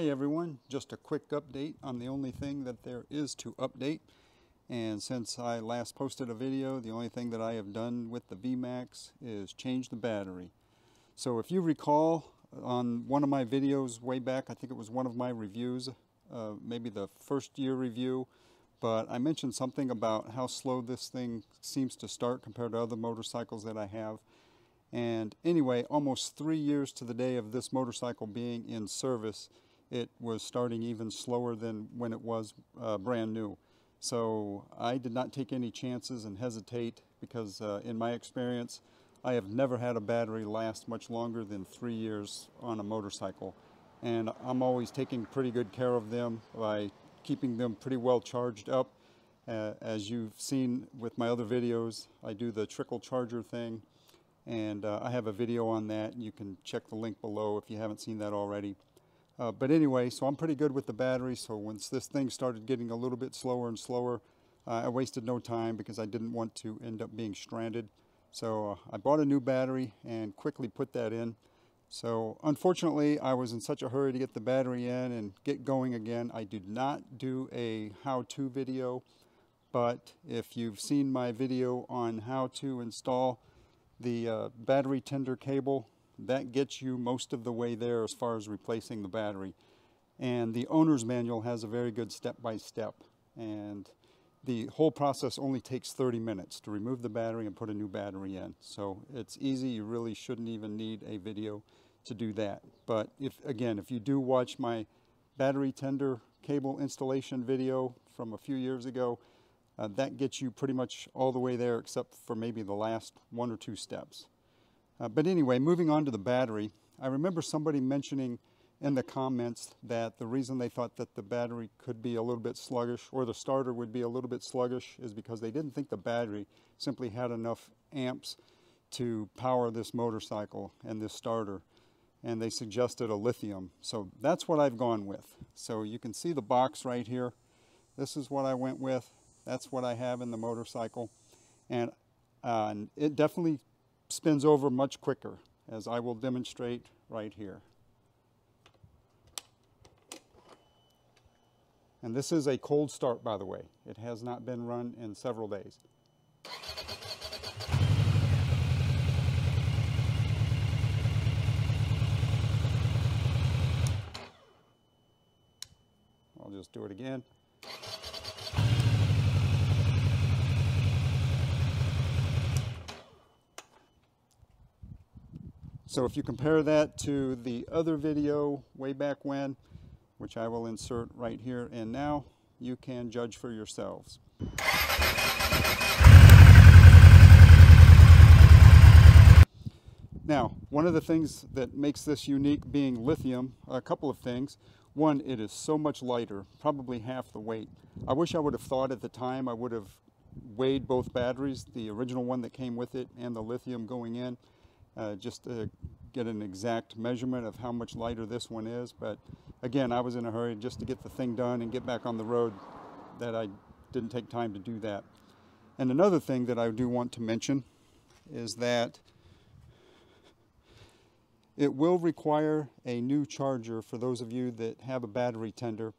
Hey everyone, just a quick update on the only thing that there is to update. And since I last posted a video, the only thing that I have done with the VMAX is change the battery. So if you recall on one of my videos way back, I think it was one of my reviews, maybe the first year review, but I mentioned something about how slow this thing seems to start compared to other motorcycles that I have. And anyway, almost 3 years to the day of this motorcycle being in service, it was starting even slower than when it was brand new. So I did not take any chances and hesitate because in my experience, I have never had a battery last much longer than 3 years on a motorcycle. And I'm always taking pretty good care of them by keeping them pretty well charged up. As you've seen with my other videos, I do the trickle charger thing. And I have a video on that, and you can check the link below if you haven't seen that already. But anyway, so I'm pretty good with the battery, so once this thing started getting a little bit slower and slower, I wasted no time because I didn't want to end up being stranded. So I bought a new battery and quickly put that in. So unfortunately, I was in such a hurry to get the battery in and get going again. I did not do a how-to video, but if you've seen my video on how to install the battery tender cable, that gets you most of the way there as far as replacing the battery. And the owner's manual has a very good step-by-step. And the whole process only takes 30 minutes to remove the battery and put a new battery in. So it's easy. You really shouldn't even need a video to do that. But if you do watch my battery tender cable installation video from a few years ago, that gets you pretty much all the way there except for maybe the last 1 or 2 steps. But anyway, moving on to the battery, I remember somebody mentioning in the comments that the reason they thought that the battery could be a little bit sluggish, or the starter would be a little bit sluggish, is because they didn't think the battery simply had enough amps to power this motorcycle and this starter. And they suggested a lithium. So that's what I've gone with. So you can see the box right here. This is what I went with. That's what I have in the motorcycle. And it definitely spins over much quicker, as I will demonstrate right here. And this is a cold start, by the way. It has not been run in several days. I'll just do it again. So if you compare that to the other video way back when, which I will insert right here and now, you can judge for yourselves. Now, one of the things that makes this unique being lithium, a couple of things. One, it is so much lighter, probably half the weight. I wish I would have thought at the time I would have weighed both batteries, the original one that came with it and the lithium going in. Just to get an exact measurement of how much lighter this one is. But again, I was in a hurry just to get the thing done and get back on the road, that I didn't take time to do that. And another thing that I do want to mention is that it will require a new charger for those of you that have a battery tender.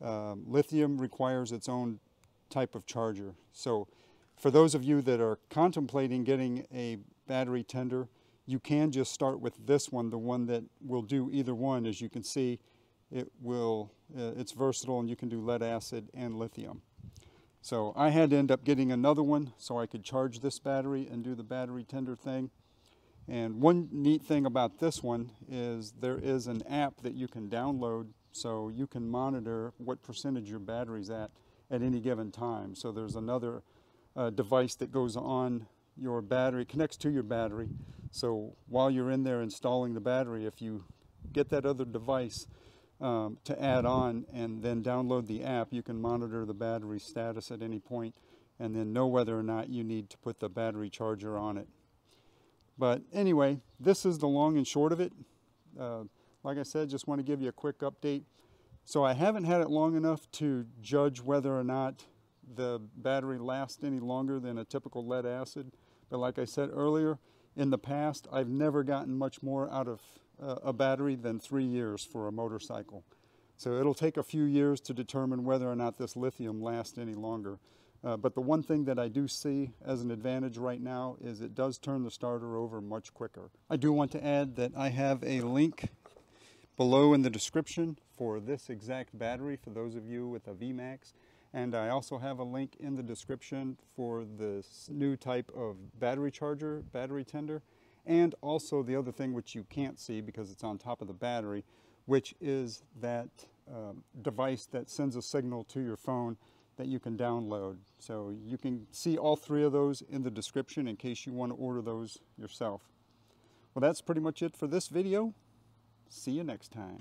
Lithium requires its own type of charger. So for those of you that are contemplating getting a battery tender, you can just start with this one, the one that will do either one. As you can see, it's versatile and you can do lead acid and lithium. So I had to end up getting another one so I could charge this battery and do the battery tender thing. And one neat thing about this one is there is an app that you can download so you can monitor what percentage your battery's at any given time. So there's another device that goes on your battery, connects to your battery. So while you're in there installing the battery, if you get that other device to add on and then download the app, you can monitor the battery status at any point and then know whether or not you need to put the battery charger on it. But anyway, this is the long and short of it. Like I said, just want to give you a quick update. So I haven't had it long enough to judge whether or not the battery lasts any longer than a typical lead acid. But like I said earlier, in the past, I've never gotten much more out of a battery than 3 years for a motorcycle. So it'll take a few years to determine whether or not this lithium lasts any longer. But the one thing that I do see as an advantage right now is it does turn the starter over much quicker. I do want to add that I have a link below in the description for this exact battery for those of you with a VMAX. And I also have a link in the description for this new type of battery charger, battery tender, and also the other thing which you can't see because it's on top of the battery, which is that device that sends a signal to your phone that you can download. So you can see all three of those in the description in case you want to order those yourself. Well, that's pretty much it for this video. See you next time.